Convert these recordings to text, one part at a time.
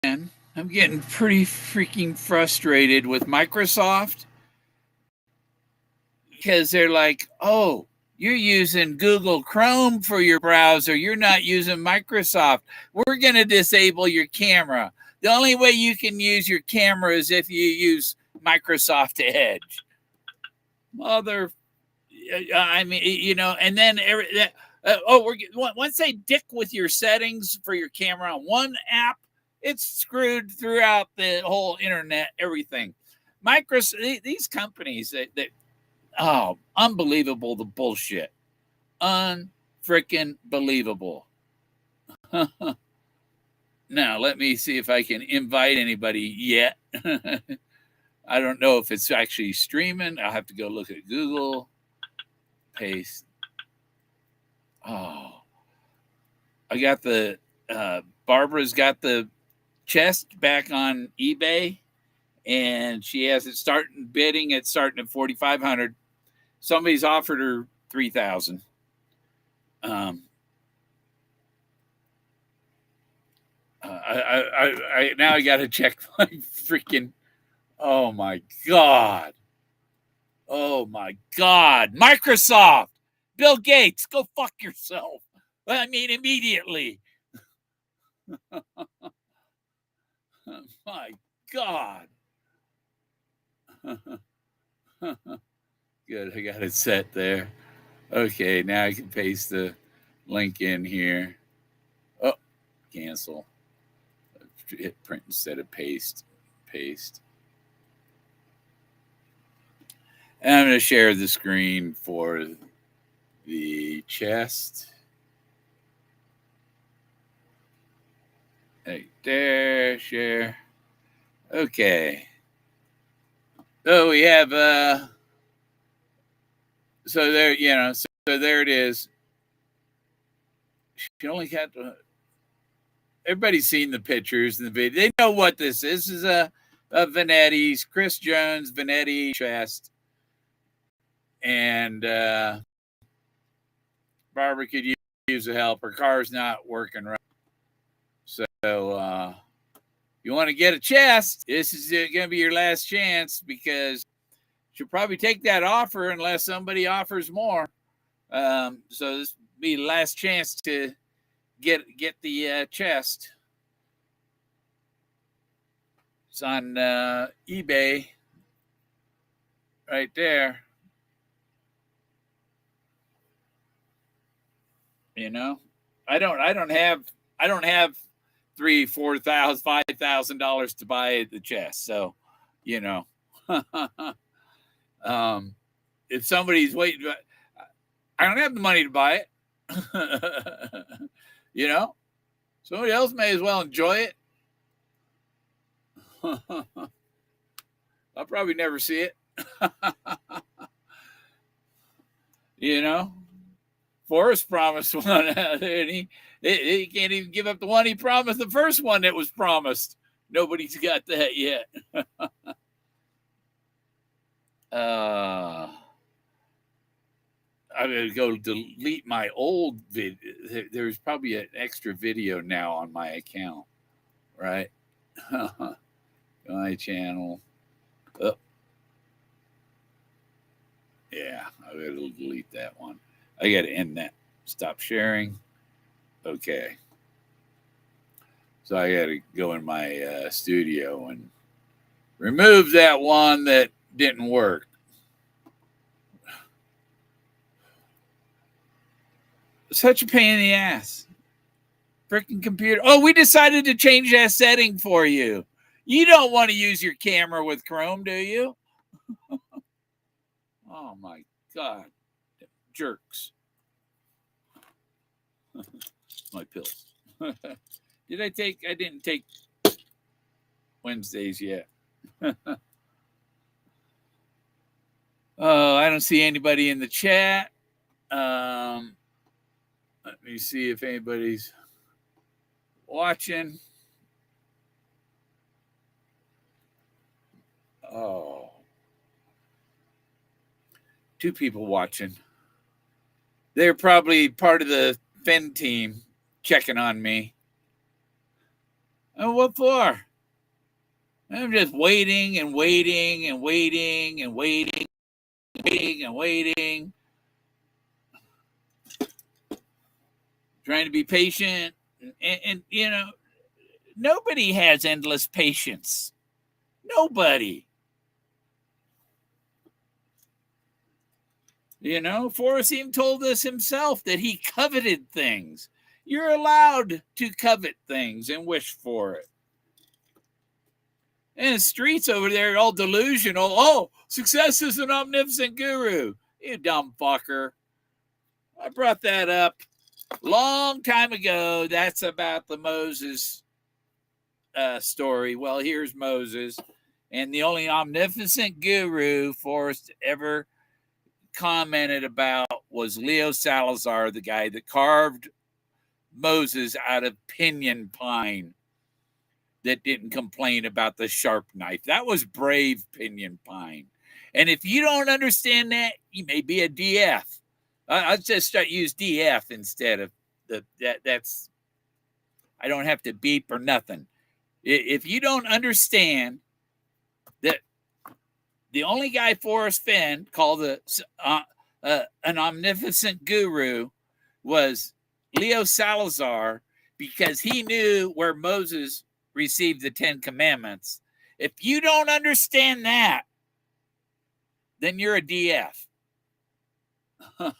I'm getting pretty freaking frustrated with Microsoft because they're like, oh, you're using Google Chrome for your browser. You're not using Microsoft. We're going to disable your camera. The only way you can use your camera is if you use Microsoft Edge. Mother, I mean, and then once they dick with your settings for your camera on one app, it's screwed throughout the whole internet, everything. Microsoft, these companies that oh, unbelievable the bullshit. Unfreaking believable. Now, let me see if I can invite anybody yet. I don't know if it's actually streaming. I'll have to go look at Google. Paste. Oh, I got the, Barbara's got the chest back on eBay, and she has it starting bidding. It's starting at 4,500. Somebody's offered her 3,000. I now I got to check my freaking. Oh my god! Oh my god! Microsoft, Bill Gates, go fuck yourself. I mean, immediately. My god. Good, I got it set there. Okay, now I can paste the link in here. Oh, cancel. Hit print instead of paste. Paste. And I'm going to share the screen for the chest. Right there, share. Okay. So we have so there, so there it is. She only got everybody's seen the pictures and the video. They know what this is. This is a Vanetti's, Chris Jones Vanetti chest. And Barbara could use the help. Her car's not working right. So you want to get a chest, this is going to be your last chance because she'll probably take that offer unless somebody offers more. So this will be the last chance to get the chest. It's on eBay right there. I don't have $3,000, $4,000, $5,000 to buy the chest. So, if somebody's waiting, I don't have the money to buy it. Somebody else may as well enjoy it. I'll probably never see it. Forrest promised one, and he can't even give up the one he promised, the first one that was promised. Nobody's got that yet. I'm going to go delete my old video. There's probably an extra video now on my account, right? My channel. Oh. Yeah, I got to delete that one. I got to end that. Stop sharing. Okay. So I got to go in my studio and remove that one that didn't work. Such a pain in the ass. Freaking computer. Oh, we decided to change that setting for you. You don't want to use your camera with Chrome, do you? Oh my God. Jerks. My pills. I didn't take Wednesdays yet. Oh, I don't see anybody in the chat. Let me see if anybody's watching. Oh. 2 people watching. They're probably part of the Fenn team checking on me. And what for? I'm just waiting and waiting and waiting and waiting and waiting and waiting, trying to be patient. And nobody has endless patience. Nobody. Forrest even told us himself that he coveted things. You're allowed to covet things and wish for it. And the streets over there are all delusional. Oh, success is an omnipotent guru. You dumb fucker. I brought that up long time ago. That's about the Moses story. Well, here's Moses. And the only omnipotent guru Forrest ever commented about was Leo Salazar, the guy that carved Moses out of pinyon pine, that didn't complain about the sharp knife. That was brave pinyon pine. And if you don't understand that, you may be a DF. I'll just use DF instead of that's, I don't have to beep or nothing. If you don't understand that the only guy Forrest Fenn called an omnipotent guru was Leo Salazar, because he knew where Moses received the 10 Commandments. If you don't understand that, then you're a DF. The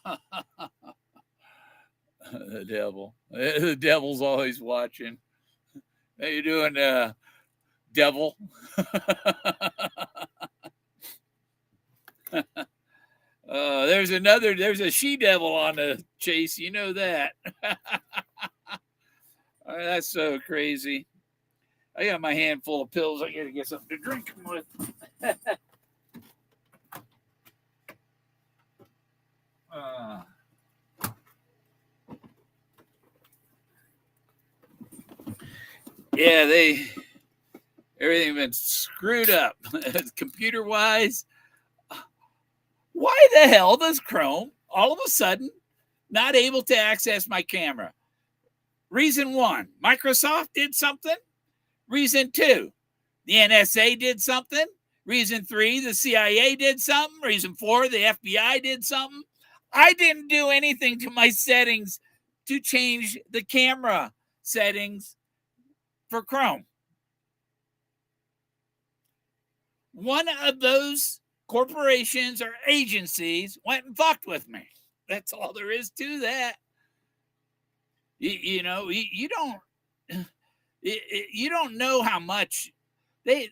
devil. The devil's always watching. How you doing, devil? There's a she-devil on the chase. You know that. That's so crazy. I got my hand full of pills. I got to get something to drink them with. Yeah, everything been screwed up computer wise. Why the hell does Chrome all of a sudden not able to access my camera? Reason 1, Microsoft did something. Reason 2, the NSA did something. Reason 3, the CIA did something. Reason 4, the FBI did something. I didn't do anything to my settings to change the camera settings for Chrome. One of those corporations or agencies went and fucked with me. That's all there is to that. You don't know how much they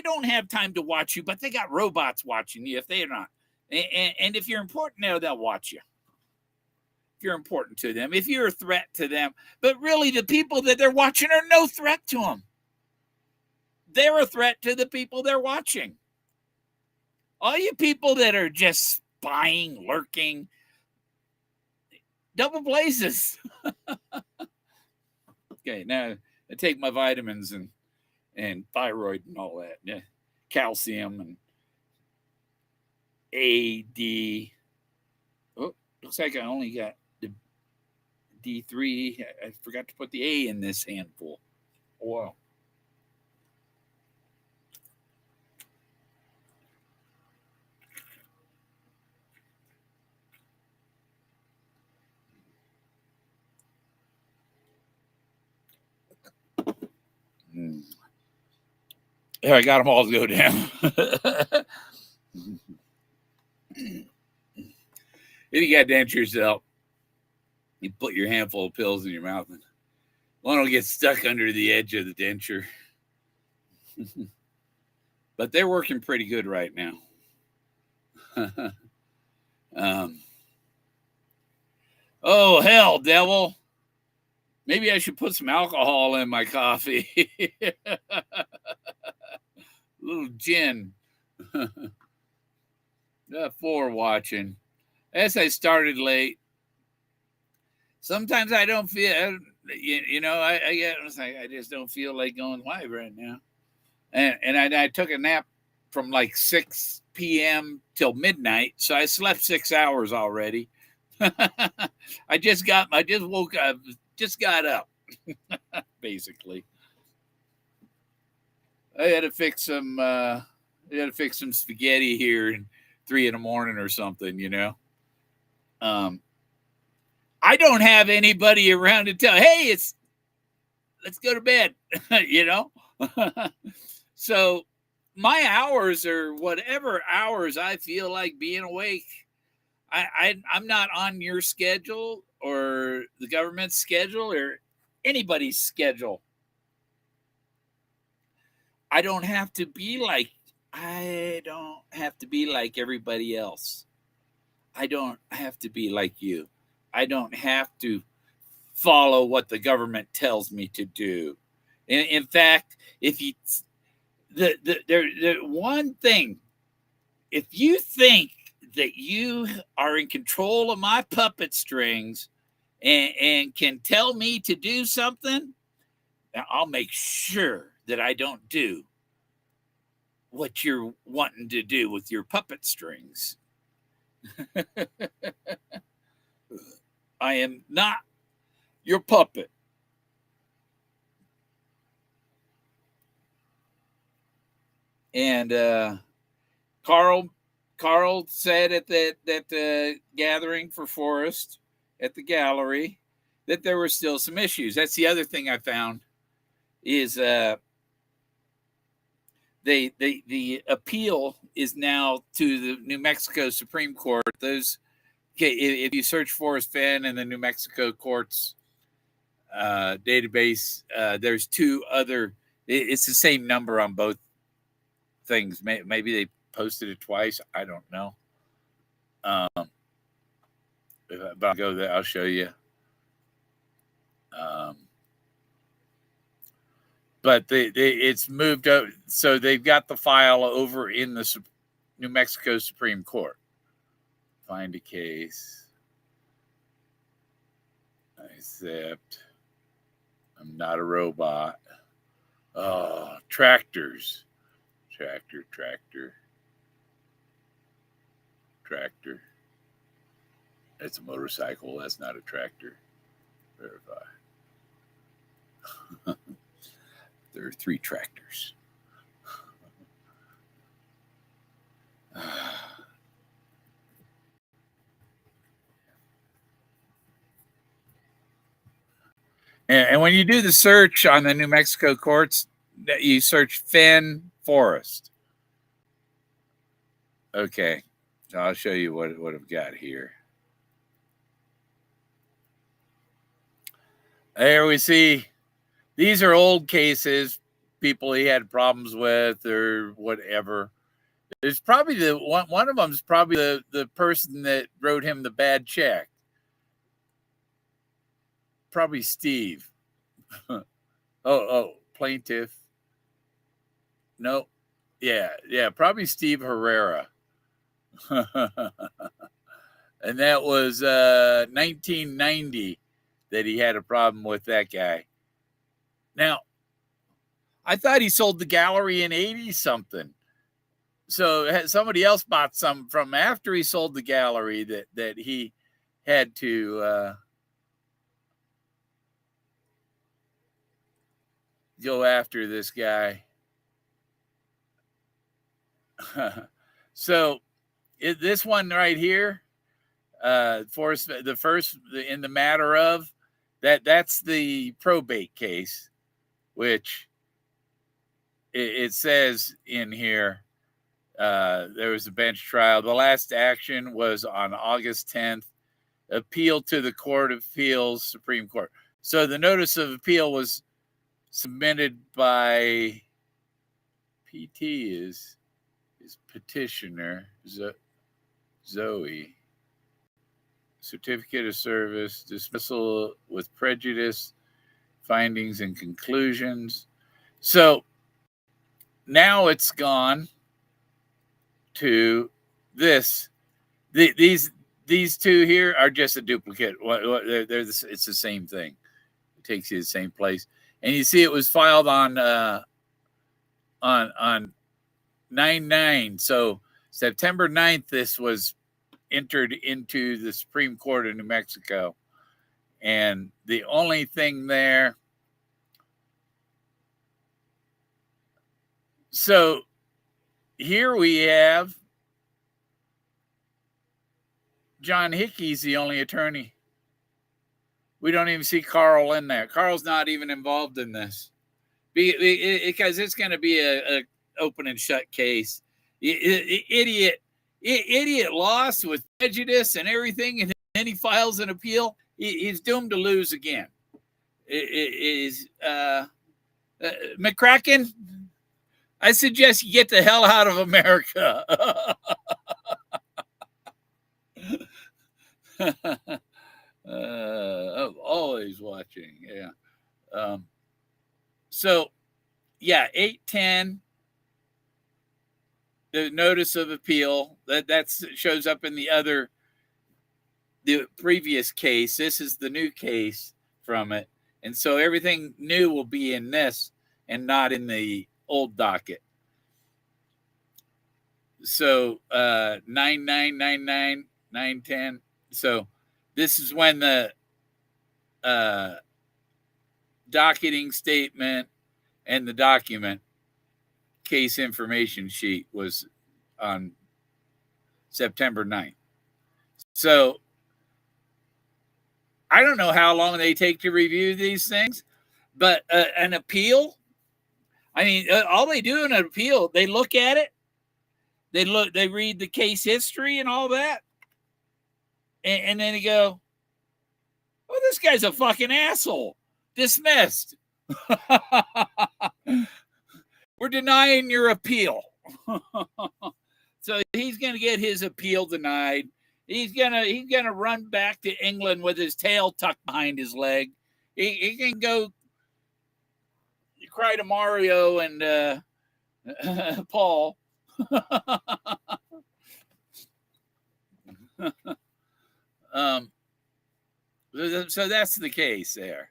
don't have time to watch you, but they got robots watching you if they're not. And if you're important, they'll watch you. If you're important to them, if you're a threat to them. But really, the people that they're watching are no threat to them. They're a threat to the people they're watching. All you people that are just spying, lurking, double blazes. Okay, now I take my vitamins and thyroid and all that. Yeah, calcium and A, D. Oh, looks like I only got the D3. I forgot to put the A in this handful. Wow. There, I got them all to go down. If you got dentures out, you put your handful of pills in your mouth and one will get stuck under the edge of the denture. But they're working pretty good right now. Oh, hell, devil. Maybe I should put some alcohol in my coffee. A little gin. For watching. As I started late, sometimes I don't feel, I just don't feel like going live right now. And I took a nap from like 6 p.m. till midnight, so I slept 6 hours already. I just woke up, just got up, basically. I had to fix some. I had to fix some spaghetti here in 3 in the morning or something. Um, I don't have anybody around to tell. Hey, let's go to bed. you know. So my hours are whatever hours I feel like being awake. I'm not on your schedule or the government's schedule or anybody's schedule. I don't have to be like I don't have to be like everybody else. I don't have to be like you. I don't have to follow what the government tells me to do. In fact, if you the one thing, if you think that you are in control of my puppet strings and can tell me to do something, I'll make sure that I don't do what you're wanting to do with your puppet strings. I am not your puppet. And Carl said at that gathering for Forrest at the gallery that there were still some issues. That's the other thing I found is the appeal is now to the New Mexico Supreme Court. Those if you search Forrest Fenn in the New Mexico courts database, there's two other. It's the same number on both things. Maybe they posted it twice. I don't know. But I'll go there. I'll show you. But it's moved up, so they've got the file over in the New Mexico Supreme Court. Find a case. Except I'm not a robot. Oh, tractors. Tractor. That's a motorcycle. That's not a tractor. Verify. There are 3 tractors. And when you do the search on the New Mexico courts, you search Fenn Forrest. Okay, so I'll show you what I've got here. There we see. These are old cases, people he had problems with or whatever. There's probably one of them is probably the person that wrote him the bad check. Probably Steve. Plaintiff. No. Yeah, probably Steve Herrera. And that was 1990 that he had a problem with that guy. Now, I thought he sold the gallery in 80 something. So somebody else bought some from after he sold the gallery that he had to go after this guy. So this one right here, Forrest, the first in the matter of that's the probate case, which it says in here there was a bench trial. The last action was on August 10th, appeal to the Court of Appeals, Supreme Court. So the notice of appeal was submitted by PT is petitioner Zoe. Certificate of service, dismissal with prejudice, findings and conclusions. So now it's gone to this. These two here are just a duplicate. It's the same thing. It takes you to the same place. And you see it was filed on 9/9. So September 9th, this was entered into the Supreme Court of New Mexico. And the only thing there So here we have John Hickey's the only attorney. We don't even see Carl in there. Carl's not even involved in this because it's going to be a open and shut case. Idiot lost with prejudice and everything, and then he files an appeal. He's doomed to lose again. Is McCracken? I suggest you get the hell out of America. I'm always watching. Yeah. So, yeah, 810. The notice of appeal that shows up in the previous case. This is the new case from it, and so everything new will be in this and not in the old docket. So 9999 910. So this is when the docketing statement and the document case information sheet was on September 9th. So I don't know how long they take to review these things, but an appeal, I mean, all they do in an appeal, they look at it, they read the case history and all that, and then they go, "Oh, this guy's a fucking asshole. Dismissed. We're denying your appeal." So he's going to get his appeal denied. He's gonna run back to England with his tail tucked behind his leg. He can go cry to Mario and Paul. So that's the case there.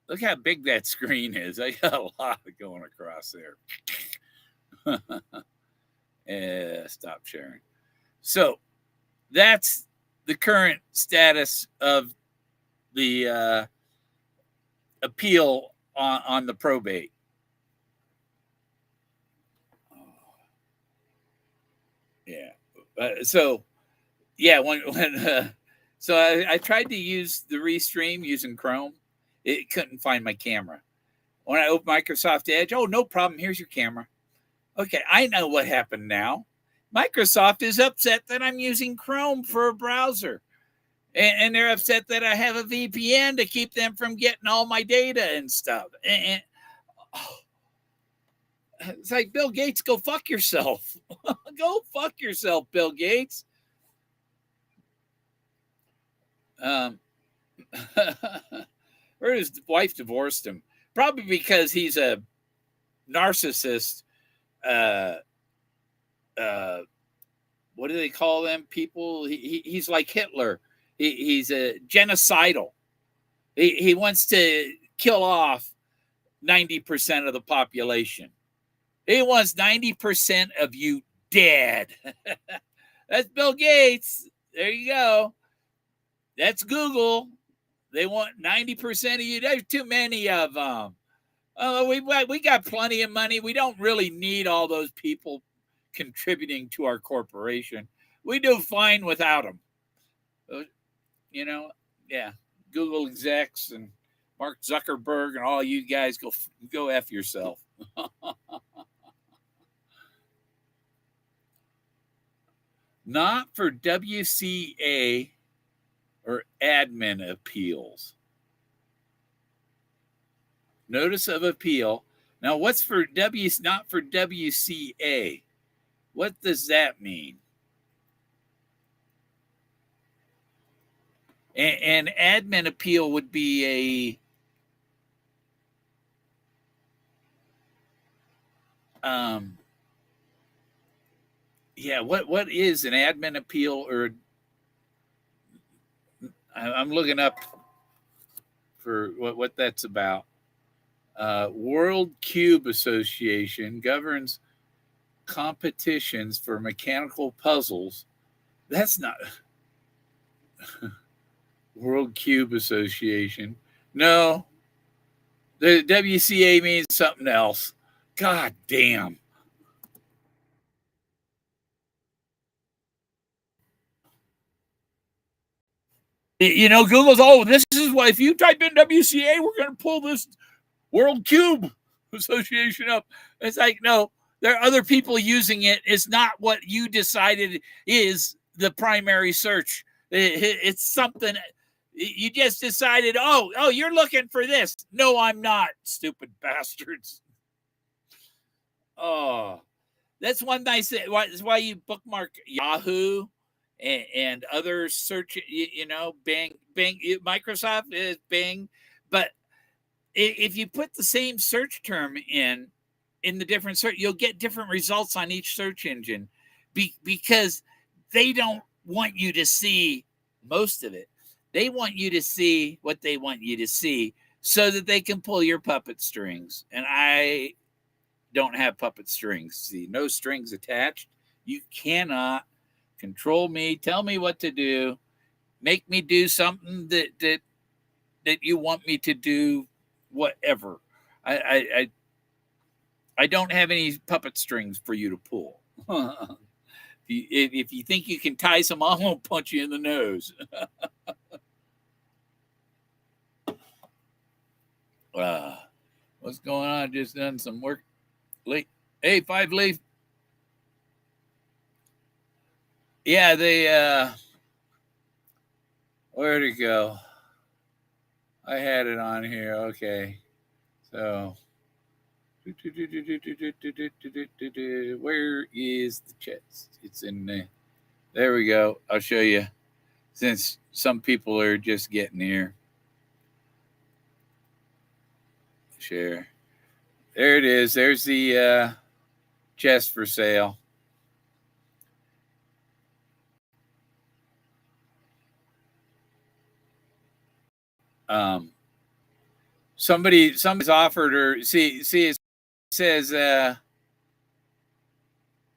Look how big that screen is. I got a lot going across there. Stop sharing. So that's the current status of the appeal on the probate. Yeah. So I tried to use the Restream using Chrome. It couldn't find my camera. When I opened Microsoft Edge, oh, no problem. Here's your camera. Okay, I know what happened now. Microsoft is upset that I'm using Chrome for a browser. And they're upset that I have a VPN to keep them from getting all my data and stuff. It's like, Bill Gates, go fuck yourself. Go fuck yourself, Bill Gates. Or his wife divorced him. Probably because he's a narcissist. What do they call them people? He's like Hitler. He's a genocidal. He wants to kill off 90% of the population. He wants 90% of you dead. That's Bill Gates. There you go. That's Google. They want 90% of you. There's too many of them. Oh, we got plenty of money. We don't really need all those people contributing to our corporation. We do fine without them. Yeah. Google execs and Mark Zuckerberg and all you guys go F yourself. Not for WCA or admin appeals. Notice of appeal. Now, what's for not for WCA? What does that mean? An admin appeal would be what is an admin appeal? Or I'm looking up for what that's about. World Cube Association governs competitions for mechanical puzzles. That's not World Cube Association. No, the WCA means something else. God damn. Google's, this is why if you type in WCA, we're going to pull this World Cube Association up. It's like, no, there are other people using it. It's not what you decided is the primary search. It's something you just decided, you're looking for this. No, I'm not, stupid bastards. Oh, that's one nice thing. That's why you bookmark Yahoo and other search, Bing, Microsoft is Bing. But if you put the same search term in the different search, you'll get different results on each search engine because they don't want you to see most of it. They want you to see what they want you to see so that they can pull your puppet strings. And I don't have puppet strings. See, no strings attached. You cannot control me, tell me what to do, make me do something that you want me to do, whatever. I don't have any puppet strings for you to pull. If you think you can tie some, I'm gonna punch you in the nose. What's going on? Just done some work late. Hey, 5 Leaf. Yeah, they where'd it go? I had it on here. Okay. So where is the chest? It's in there. There we go. I'll show you. Since some people are just getting here. Share. There it is. There's the chest for sale. Somebody's offered her. See, it says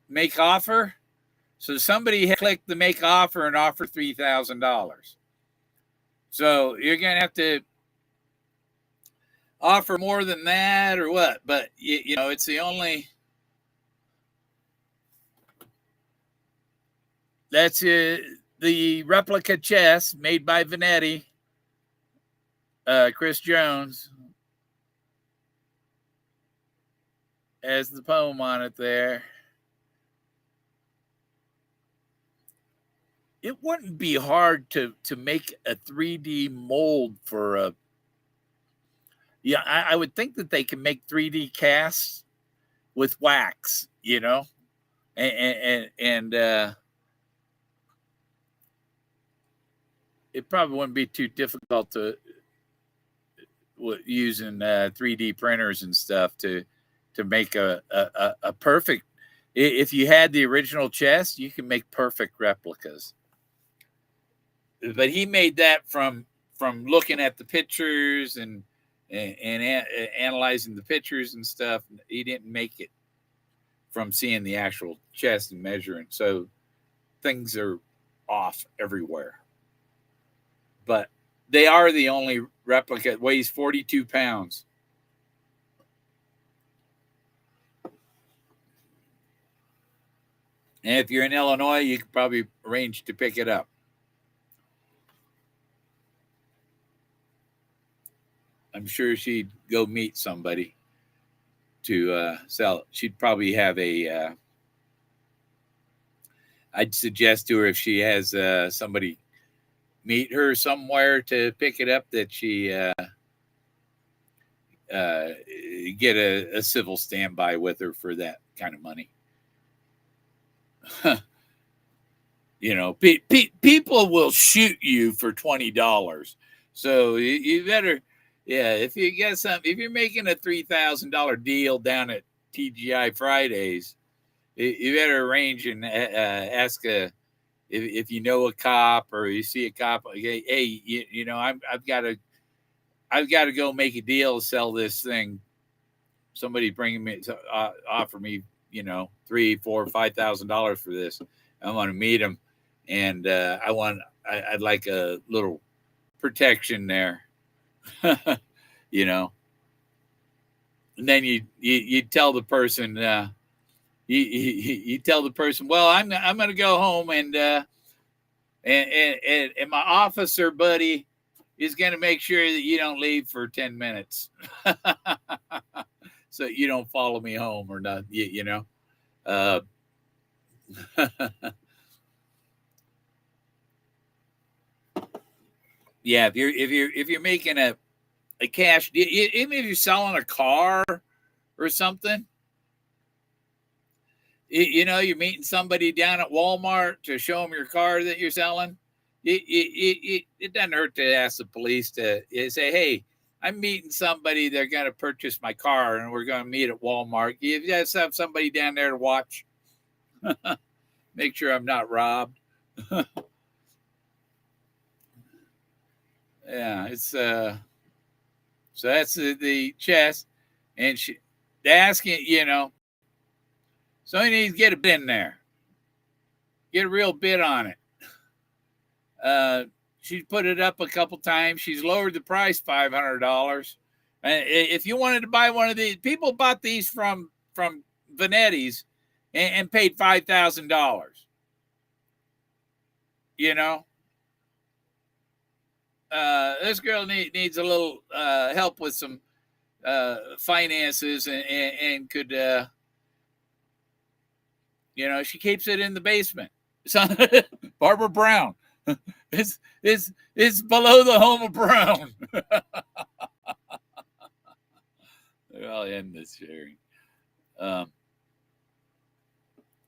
make offer. So somebody clicked the make offer and offer $3,000. So you're gonna have to offer more than that or what? But it's the only. That's the replica chest made by Vanetti. Chris Jones has the poem on it there. It wouldn't be hard to make a 3D mold for a. Yeah, I would think that they can make 3D casts with wax, and it probably wouldn't be too difficult to using 3D printers and stuff to make a perfect. If you had the original chest, you can make perfect replicas. But he made that from looking at the pictures and analyzing the pictures and stuff. He didn't make it from seeing the actual chest and measuring. So things are off everywhere. But they are the only replica. It weighs 42 pounds. And if you're in Illinois, you could probably arrange to pick it up. I'm sure she'd go meet somebody to sell. She'd probably have a. I'd suggest to her if she has somebody meet her somewhere to pick it up, that she get a civil standby with her for that kind of money. People will shoot you for $20. So you better. Yeah, if you get if you're making a $3,000 deal down at TGI Fridays, you better arrange and ask if you know a cop or you see a cop. Hey, I've got to go make a deal to sell this thing. Somebody bringing me offer me $3,000, $4,000, $5,000 for this. I want to meet him, and I'd like a little protection there. And then you tell the person, you tell the person, well, I'm going to go home, and my officer buddy is going to make sure that you don't leave for 10 minutes. So you don't follow me home or not, you know. Uh, yeah, if you're making a cash, even if you're selling a car or something, you're meeting somebody down at Walmart to show them your car that you're selling. It doesn't hurt to ask the police to say, hey, I'm meeting somebody. They're going to purchase my car, and we're going to meet at Walmart. You just have somebody down there to watch. Make sure I'm not robbed. Yeah, it's so that's the chest, and they're asking, so you need to get a bid in there, get a real bid on it. She's put it up a couple times. She's lowered the price $500. And if you wanted to buy one of these, people bought these from Vanetti's and paid $5,000. You know, this girl needs a little help with some finances, and could, she keeps it in the basement. So, Barbara Brown. It's below the home of Brown. I'll end this sharing.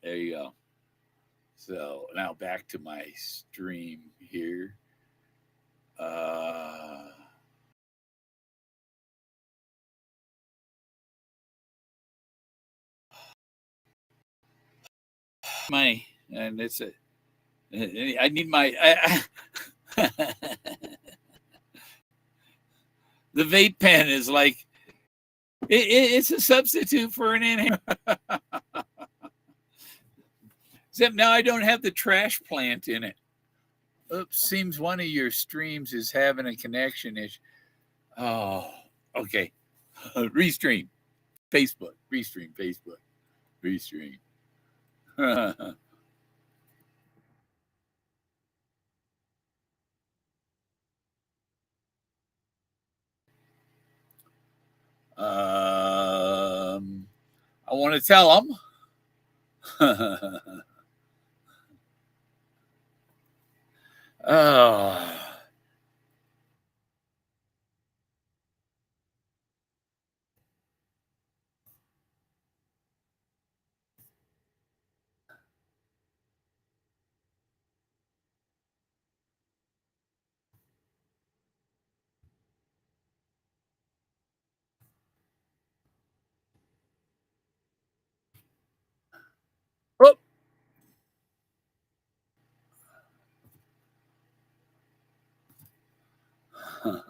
There you go. So now back to my stream here. Money, and it's a. I need my. The vape pen is like it's a substitute for an inhaler. Except now I don't have the trash plant in it. Oops, seems one of your streams is having a connection issue. Oh, okay. Restream. Facebook. Restream. Facebook. Restream. I want to tell them. Oh. Oh.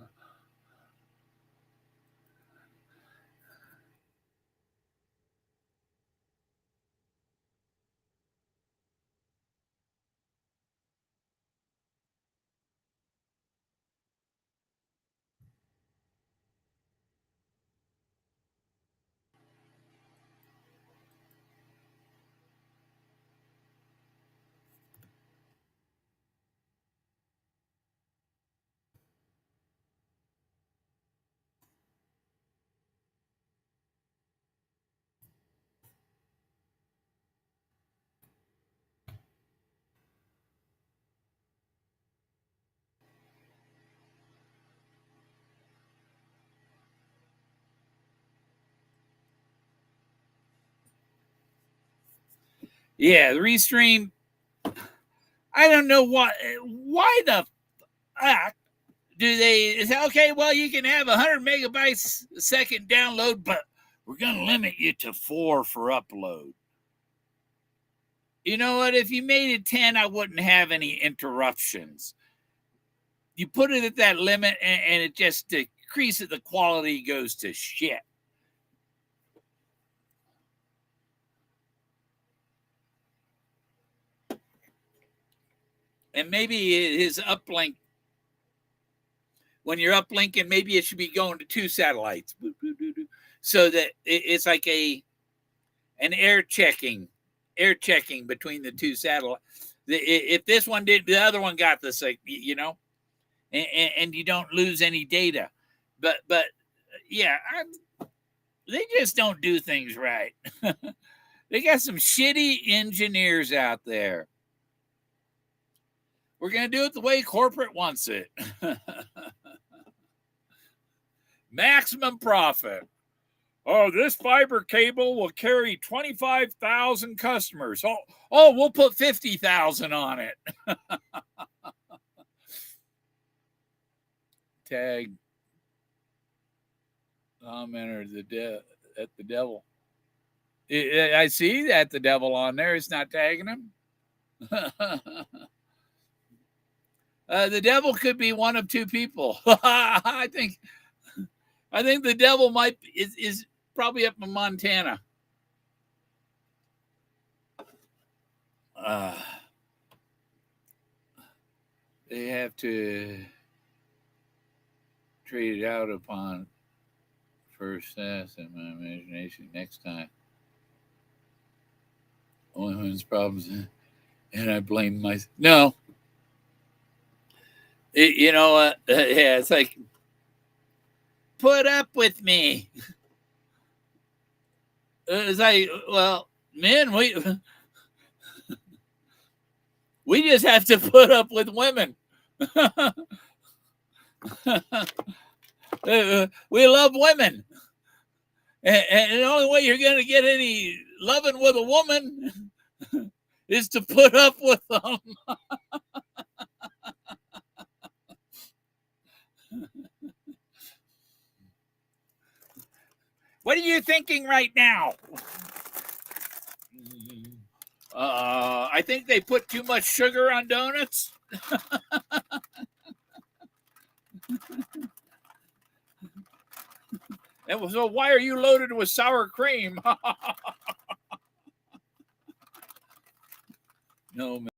Yeah, the restream. I don't know why the fuck do they say, okay, well, you can have 100 megabytes a second download, but we're going to limit you to 4 for upload. You know what? If you made it 10, I wouldn't have any interruptions. You put it at that limit, and it just decreases, the quality goes to shit. And maybe his uplink, when you're uplinking, maybe it should be going to 2 satellites. so that it's like an air checking between the two satellites. If this one did, the other one got the signal, you know, and you don't lose any data. But yeah, they just don't do things right. They got some shitty engineers out there. We're going to do it the way corporate wants it. Maximum profit. Oh, this fiber cable will carry 25,000 customers. Oh, we'll put 50,000 on it. Tag commenter at the devil. I see that the devil on there. It's not tagging him. The devil could be one of two people. I think the devil is probably up in Montana. They have to trade it out upon first pass in my imagination next time. Only women's problems, and I blame myself. No. You know what? Yeah, it's like, put up with me. It's like, well, men, we just have to put up with women. We love women. And the only way you're going to get any loving with a woman is to put up with them. What are you thinking right now? I think they put too much sugar on donuts. So why are you loaded with sour cream? No, man.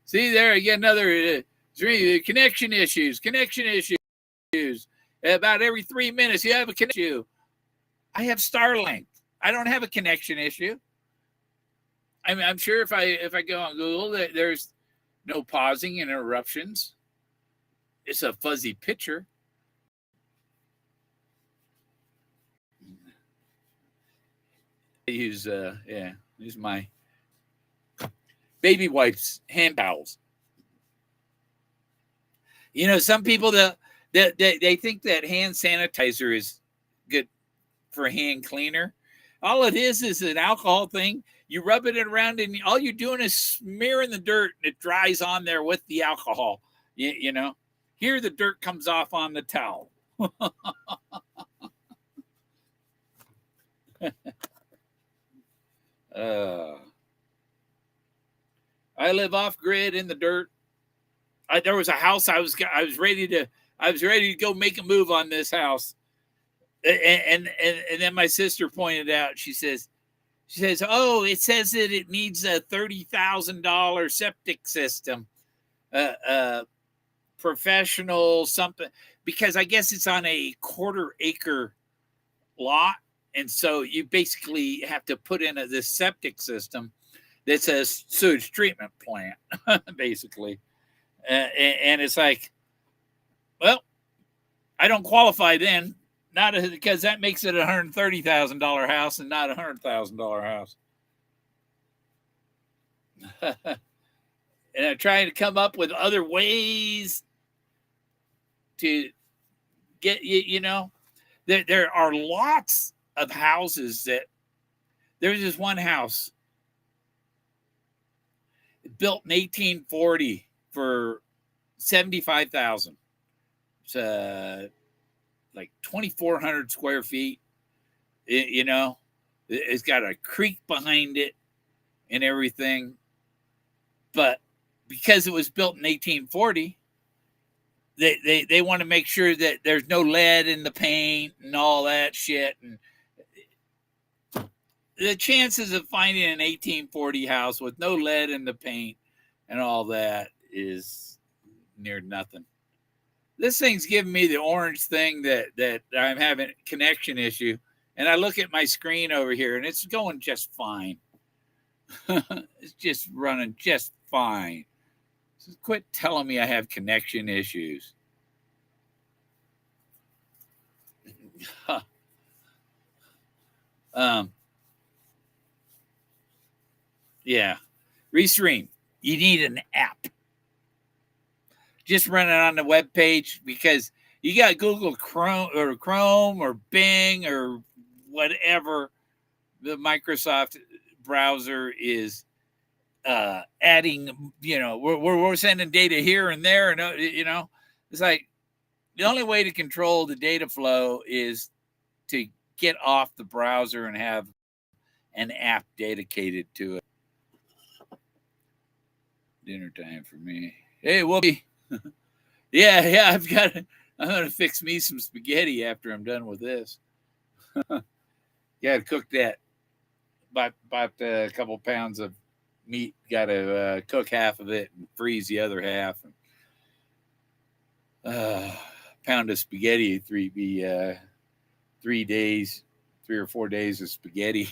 See there, you get another connection issues. About every 3 minutes, you have a connection issue. I have Starlink. I don't have a connection issue. I'm sure if I go on Google, there's no pausing, interruptions. It's a fuzzy picture. I use my baby wipes, hand towels. You know, some people they think that hand sanitizer is good for hand cleaner. All it is an alcohol thing. You rub it around, and all you're doing is smearing the dirt, and it dries on there with the alcohol. You know, here the dirt comes off on the towel. I live off grid in the dirt. There was a house I was ready to go make a move on this house, and then my sister pointed out. She says, "Oh, it says that it needs a $30,000 septic system, professional something, because I guess it's on a 1/4 acre lot, and so you basically have to put in this septic system that's a sewage treatment plant, basically." And it's like, well, I don't qualify then, not because that makes it $130,000 house and not $100,000 house. And I'm trying to come up with other ways to get you know, there are lots of houses that there's this one house built in 1840 for $75,000. It's like 2,400 square feet. You know, it's got a creek behind it and everything. But because it was built in 1840, they want to make sure that there's no lead in the paint and all that shit. And the chances of finding an 1840 house with no lead in the paint and all that is near nothing. This thing's giving me the orange thing that I'm having a connection issue, and I look at my screen over here, and it's going just fine. It's just running just fine. So quit telling me I have connection issues. Yeah. Restream. You need an app. Just run it on the web page because you got Google Chrome or Bing or whatever the Microsoft browser is adding. We're sending data here and there, and it's like the only way to control the data flow is to get off the browser and have an app dedicated to it. Dinner time for me. Hey, Whoopi. yeah, I'm gonna fix me some spaghetti after I'm done with this. Got to cook that. About a couple pounds of meat. Got to cook half of it and freeze the other half. Pound of spaghetti, 3 or 4 days of spaghetti.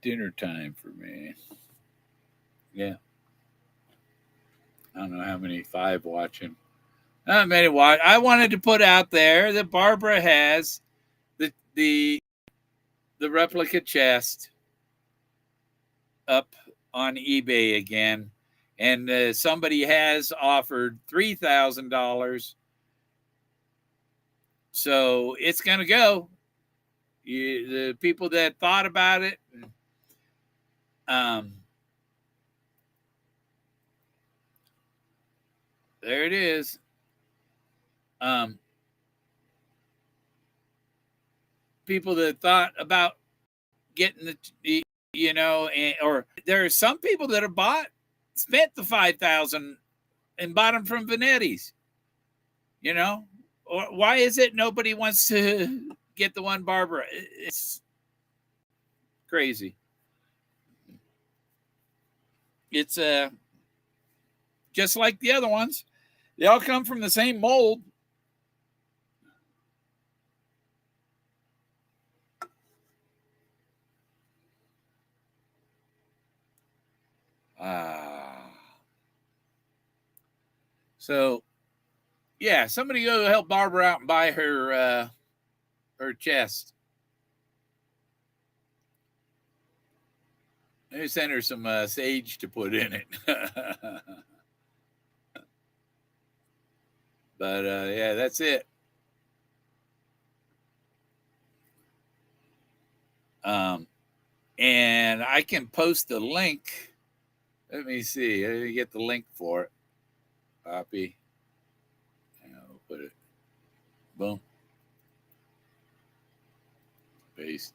Dinner time for me. Yeah. I don't know how many, 5 watching. Not many watch. I wanted to put out there that Barbara has the replica chest up on eBay again, and somebody has offered $3,000. So it's going to go. The people that thought about it, there it is. People that thought about getting or there are some people that have spent the $5,000 and bought them from Venetti's. Or why is it nobody wants to get the one Barbara? It's crazy. It's just like the other ones. They all come from the same mold. So, yeah, somebody go help Barbara out and buy her chest. Maybe send her some sage to put in it. But yeah, that's it. And I can post the link. Let me see. Let me get the link for it. Copy. And I'll put it. Boom. Paste.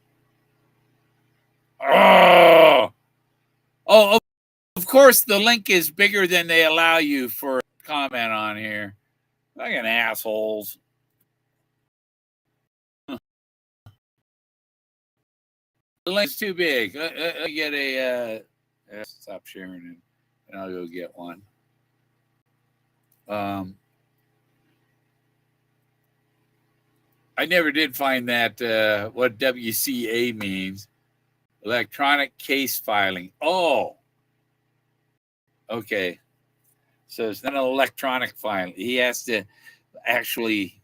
Oh, of course, the link is bigger than they allow you for a comment on here. Fucking assholes. The link's too big. Let me get a stop sharing it, and I'll go get one. I never did find that what WCA means. Electronic case filing. Oh, okay. So it's not an electronic filing. He has to actually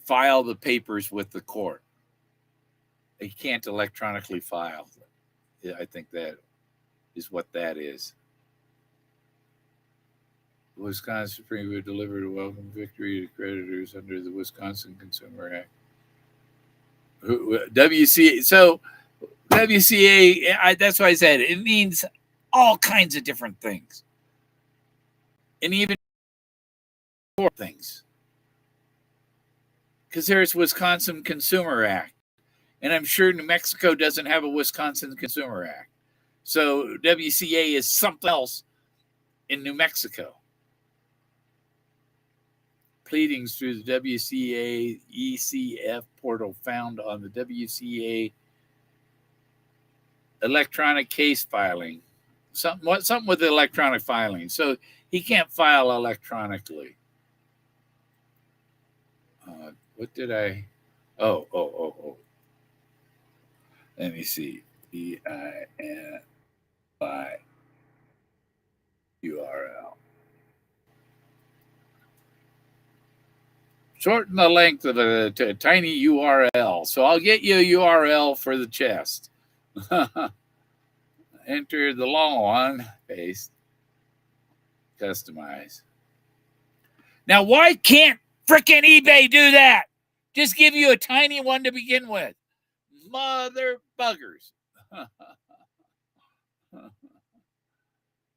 file the papers with the court. He can't electronically file. I think that is what that is. The Wisconsin Supreme Court delivered a welcome victory to creditors under the Wisconsin Consumer Act. WCA. So WCA, that's why I said it means all kinds of different things. And even more things. Because there's Wisconsin Consumer Act. And I'm sure New Mexico doesn't have a Wisconsin Consumer Act. So WCA is something else in New Mexico. pleadings through the WCA ECF portal found on the WCA electronic case filing. Something with the electronic filing. So he can't file electronically. What did I? Oh. Let me see. EINY URL. Shorten the length of a tiny URL. So I'll get you a URL for the chest. Enter the long one. Paste. Customize. Now, why can't frickin' eBay do that? Just give you a tiny one to begin with. Mother buggers.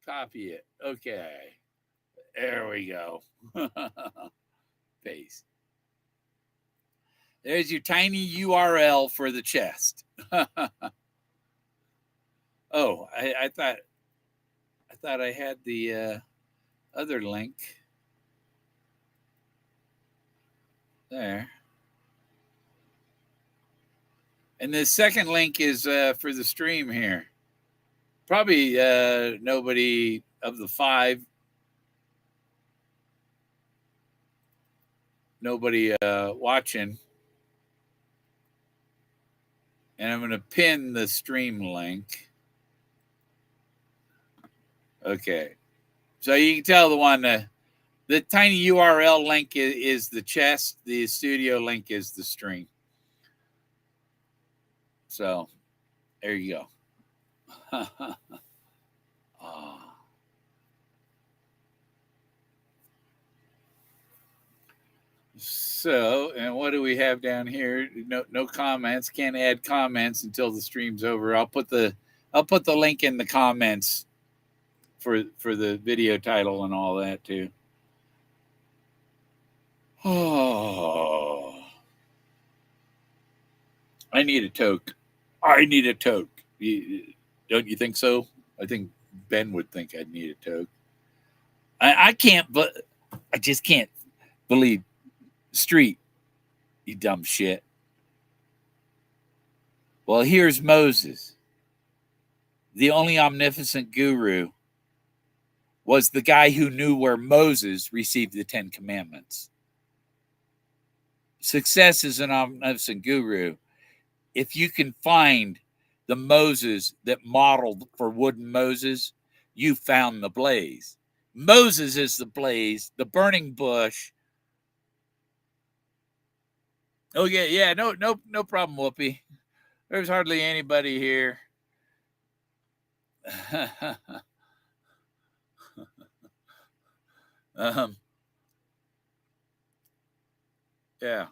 Copy it. Okay. There we go. Paste. There's your tiny URL for the chest. Oh, I thought I had the other link. There. And the second link is for the stream here. Probably nobody of the 5. Nobody watching. And I'm going to pin the stream link. Okay. So you can tell the one, the tiny URL link is the chest. The studio link is the stream. So there you go. So, and what do we have down here? No comments. Can't add comments until the stream's over. I'll put the link in the comments for the video title and all that too. Oh, I need a toque. Don't you think so? I think Ben would think I'd need a toque. I can't, but I just can't believe Street, you dumb shit. Well, here's Moses. The only omnipotent guru was the guy who knew where Moses received the 10 Commandments. Success is an omnipotent guru. If you can find the Moses that modeled for wooden Moses, you found the blaze. Moses is the blaze, the burning bush. Oh yeah, no problem, Whoopi. There's hardly anybody here. Yeah.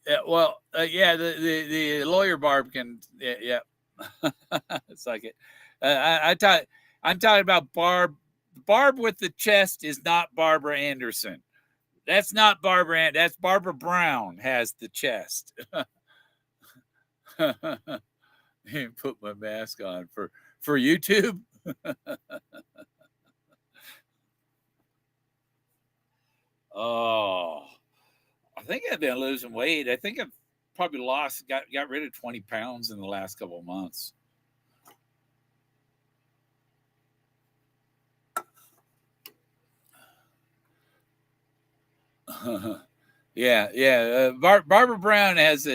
Yeah, well, the lawyer Barb can, yeah. It's like it. I'm talking about Barb. Barb with the chest is not Barbara Anderson. That's not Barbara. That's Barbara Brown has the chest. Put my mask on for YouTube. Oh, I think I've been losing weight. I think I've probably got rid of 20 pounds in the last couple of months. Yeah. Barbara Brown has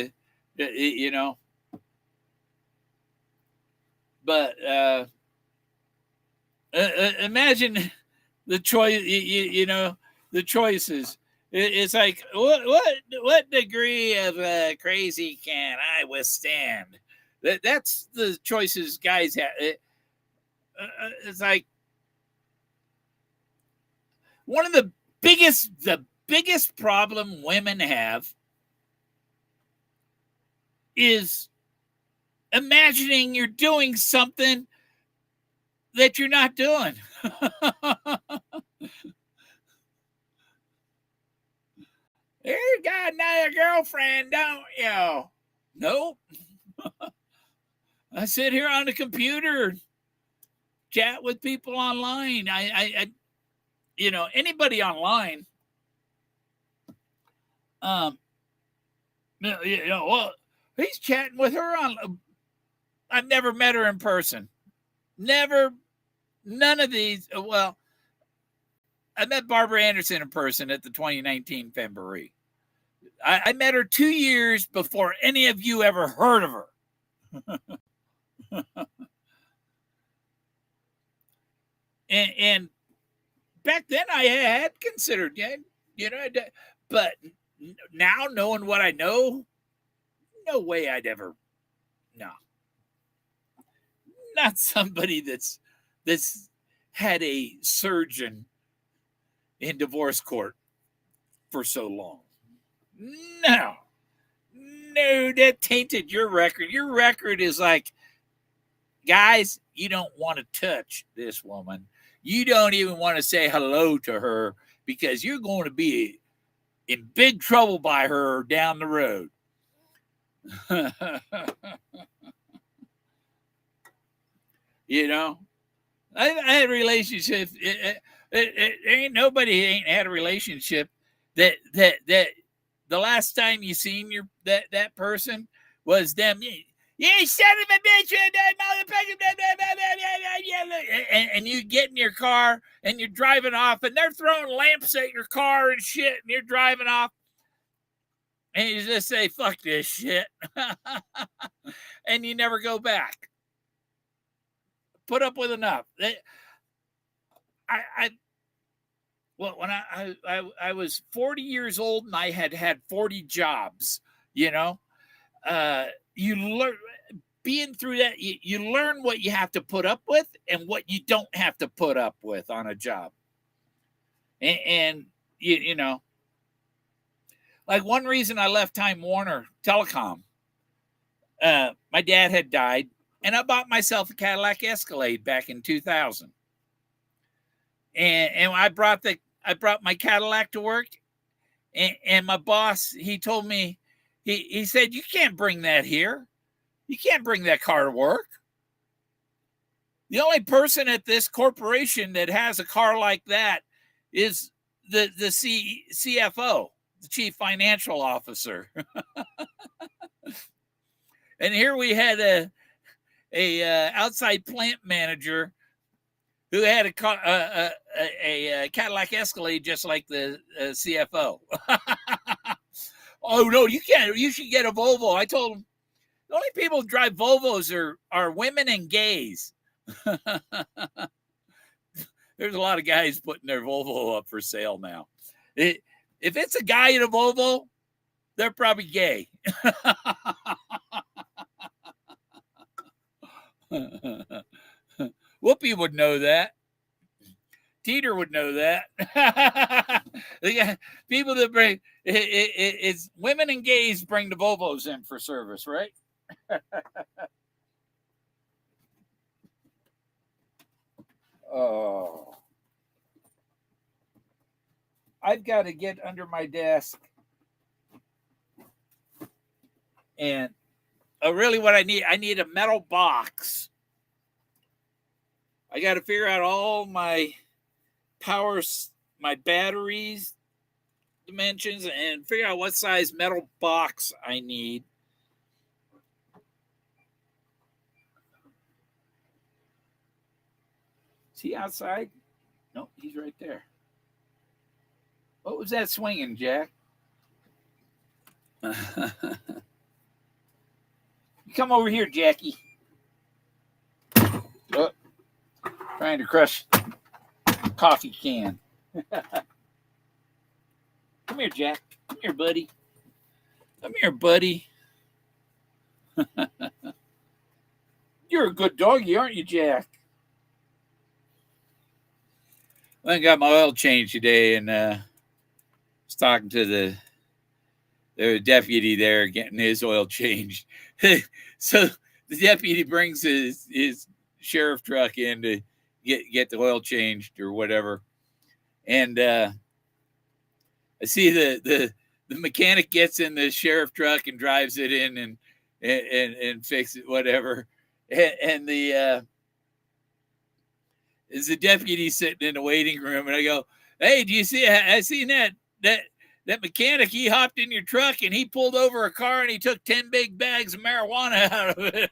but imagine the choice. The choices. It's like what degree of crazy can I withstand? That's the choices guys have. It's like one of the biggest problem women have is imagining you're doing something that you're not doing. You got another girlfriend, don't you? Nope. I sit here on the computer, chat with people online. anybody online, well, he's chatting with her on. I've never met her in person. Never, none of these. Well, I met Barbara Anderson in person at the 2019 February. I met her 2 years before any of you ever heard of her. and back then I had considered, but now knowing what I know, no way I'd ever, no. Not somebody that's had a surgeon in divorce court for so long. No, that tainted your record. Your record is like, guys, you don't want to touch this woman. You don't even want to say hello to her because you're going to be in big trouble by her down the road. I had relationships. Ain't nobody ain't had a relationship that the last time you seen that person was them. You son of a bitch! And you get in your car and you're driving off, and they're throwing lamps at your car and shit, and you're driving off, and you just say "fuck this shit," and you never go back. Put up with enough. When I was 40 years old and I had 40 jobs, you learn being through that, you learn what you have to put up with and what you don't have to put up with on a job. And like one reason I left Time Warner Telecom, my dad had died, and I bought myself a Cadillac Escalade back in 2000. And I brought my Cadillac to work, and my boss, he told me, he said, "You can't bring that here. You can't bring that car to work. The only person at this corporation that has a car like that is the CFO, the Chief Financial Officer." And here we had a outside plant manager who had a Cadillac Escalade just like the CFO. Oh, no, you can't. You should get a Volvo. I told him, the only people who drive Volvos are women and gays. There's a lot of guys putting their Volvo up for sale now. If it's a guy in a Volvo, they're probably gay. Whoopi would know that. Teeter would know that. People that bring it's women and gays bring the Volvos in for service, right? Oh, I've got to get under my desk and really what I need a metal box. I got to figure out all my powers, my batteries dimensions, and figure out what size metal box I need. Is he outside? No, he's right there. What was that swinging, Jack? Come over here, Jackie. Oh, trying to crush coffee can. Come here, Jack. Come here, buddy. Come here, buddy. You're a good doggy, aren't you, Jack? I got my oil change today, and was talking to the deputy there getting his oil changed. So the deputy brings his sheriff truck in to get the oil changed or whatever. And I see the mechanic gets in the sheriff truck and drives it in and fix it, whatever. And is the deputy sitting in the waiting room, and I go, Hey, do you see? I seen that mechanic. He hopped in your truck and he pulled over a car and he took 10 big bags of marijuana out of it.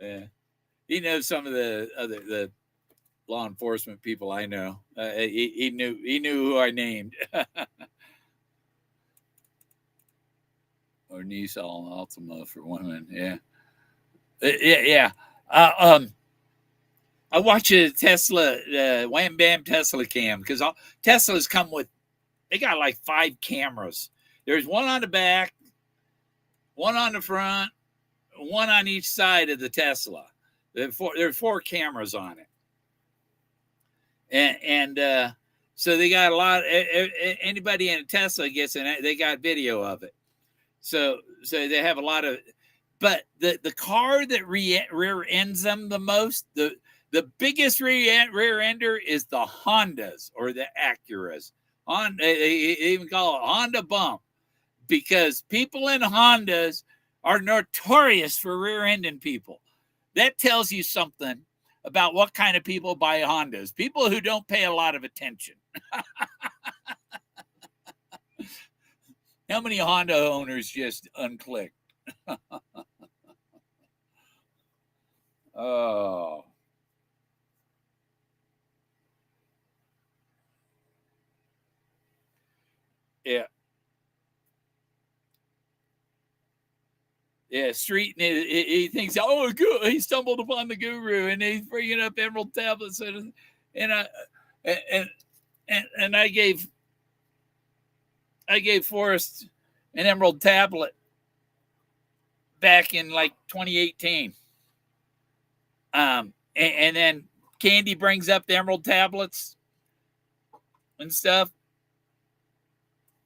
Yeah, he knows some of the law enforcement people I know. He knew who I named. Or Nissan Altima for women. Yeah, yeah. I watch a Tesla, Wham Bam Tesla cam because Teslas come with. They got like 5 cameras. There's one on the back, one on the front, one on each side of the Tesla. There are 4 cameras on it, and so they got a lot. Anybody in a Tesla gets in it, they got video of it. So they have a lot of, but the car that rear ends them the most, the biggest rear ender is the Hondas or the Acuras. They even call it Honda bump because people in Hondas are notorious for rear ending people. That tells you something about what kind of people buy Hondas. People who don't pay a lot of attention. How many Honda owners just unclicked? Oh. Yeah. Yeah, Street, and he thinks, oh, good. He stumbled upon the guru, and he's bringing up emerald tablets, and I gave Forrest an emerald tablet back in like 2018. And then Candy brings up the emerald tablets and stuff,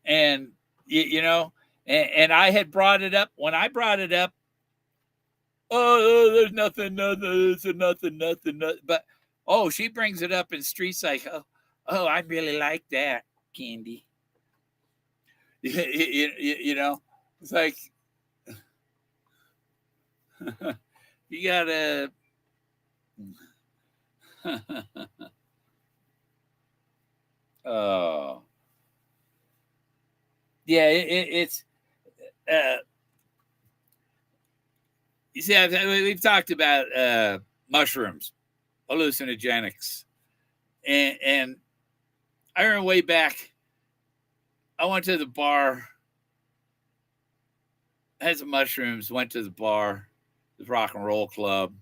and you know, and I had brought it up when I brought it up. Oh, there's nothing. It's nothing. But she brings it up in Street's like, oh, I really like that, Candy. You know, it's like you gotta. Oh, yeah. It's. You see, we've talked about mushrooms, hallucinogenics, and I remember way back. I went to the bar, had some mushrooms, went to the bar, the rock and roll club,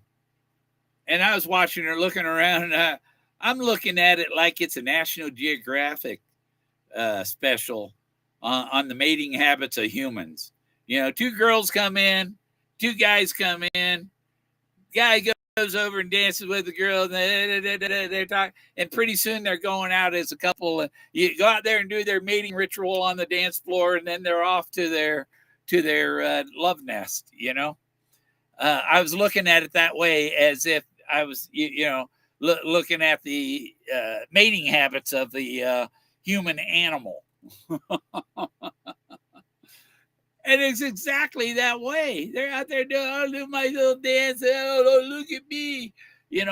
and I was watching her, looking around, and I'm looking at it like it's a National Geographic special on the mating habits of humans. You know, 2 girls come in, 2 guys come in, guy goes over and dances with the girl, and they're talking, and pretty soon they're going out as a couple. You go out there and do their mating ritual on the dance floor, and then they're off to their love nest. You know, I was looking at it that way, as if I was, looking at the mating habits of the human animal. And it's exactly that way. They're out there doing, I'll do my little dance. Oh, look at me, and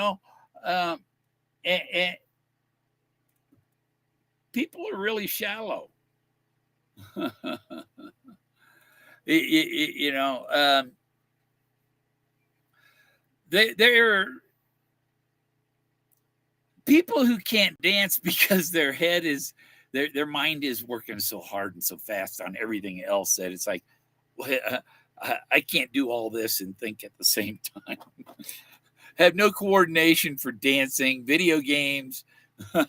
people are really shallow. They're people who can't dance because their head is their mind is working so hard and so fast on everything else that it's like, I can't do all this and think at the same time. Have no coordination for dancing, video games. I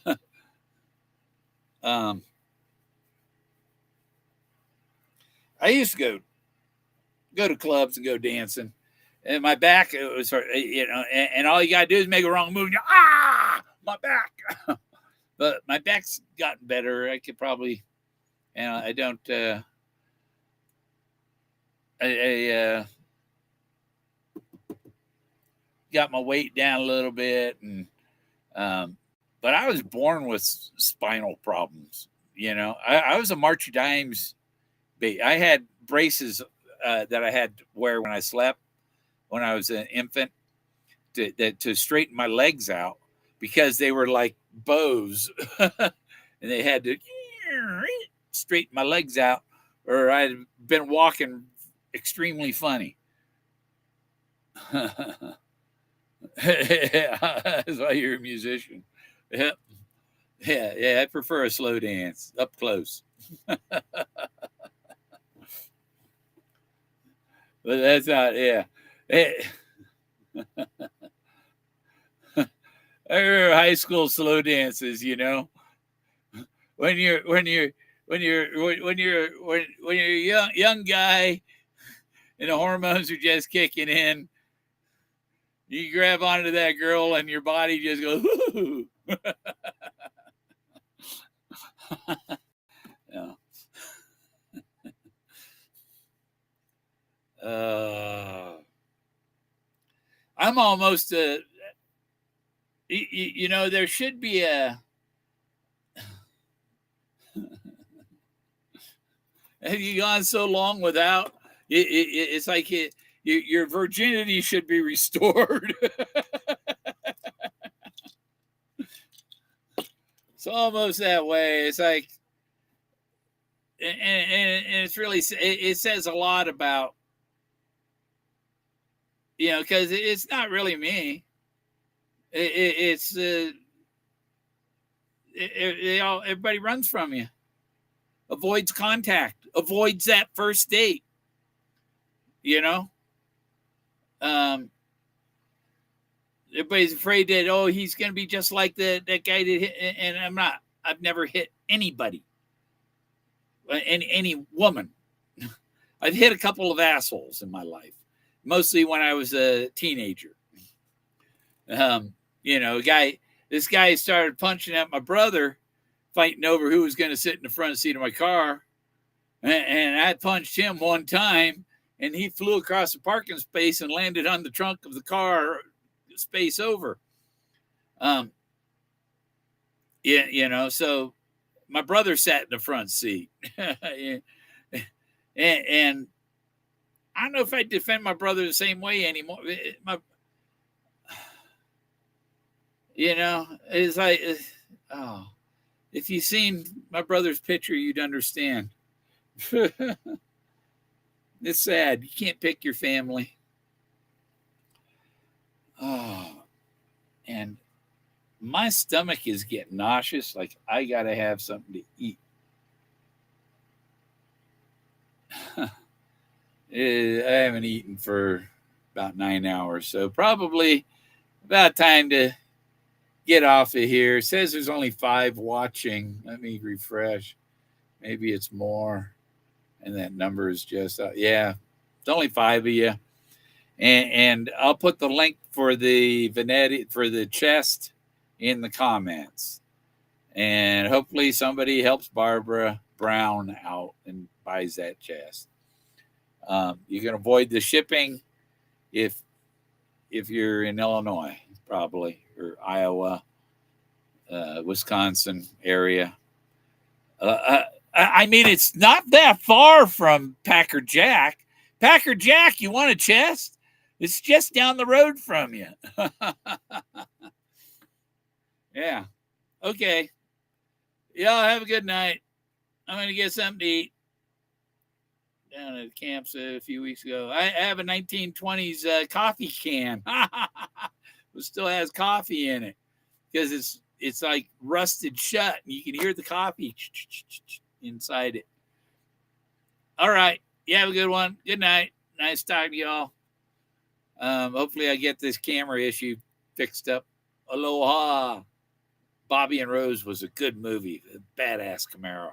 used to go to clubs and go dancing, and my back, it was, and all you gotta do is make a wrong move, and my back. But my back's gotten better. I could probably, I don't, I got my weight down a little bit, and but I was born with spinal problems. I was a March Dimes baby. I had braces that I had to wear when I slept, when I was an infant to straighten my legs out because they were like bows, and they had to straighten my legs out, or I'd been walking extremely funny. That's why you're a musician. Yep. Yeah. I prefer a slow dance up close. But that's not. Yeah. I remember high school slow dances. When you're a young guy and the hormones are just kicking in, you grab onto that girl and your body just goes. Yeah. I'm almost there should be a. Have you gone so long without? It's like your virginity should be restored. It's almost that way. It's like, and it's really, it says a lot about, because it's not really me. It's everybody runs from you, avoids contact, avoids that first date. Everybody's afraid that he's going to be just like that guy that hit, and I'm not. I've never hit anybody, any woman. I've hit a couple of assholes in my life, mostly when I was a teenager. This guy started punching at my brother, fighting over who was going to sit in the front seat of my car, and I punched him one time, and he flew across the parking space and landed on the trunk of the car space over. So my brother sat in the front seat. and I don't know if I defend my brother the same way anymore. It's like, if you seen my brother's picture, you'd understand. It's sad. You can't pick your family. And my stomach is getting nauseous. Like, I got to have something to eat. I haven't eaten for about 9 hours. So probably about time to get off of here. It says there's only 5 watching. Let me refresh. Maybe it's more. And that number is just, it's only 5 of you. And I'll put the link for the Vanetti, for the chest, in the comments. And hopefully somebody helps Barbara Brown out and buys that chest. You can avoid the shipping if you're in Illinois, probably, or Iowa, Wisconsin area. I mean, it's not that far from Packer Jack. Packer Jack, you want a chest? It's just down the road from you. Yeah. Okay. Y'all have a good night. I'm going to get something to eat. Down at the camps a few weeks ago. I have a 1920s coffee can. It still has coffee in it because it's like rusted shut. And you can hear the coffee inside it. All right. You have a good one. Good night. Nice talking to y'all. Hopefully I get this camera issue fixed up. Aloha. Bobby and Rose was a good movie. A badass Camaro.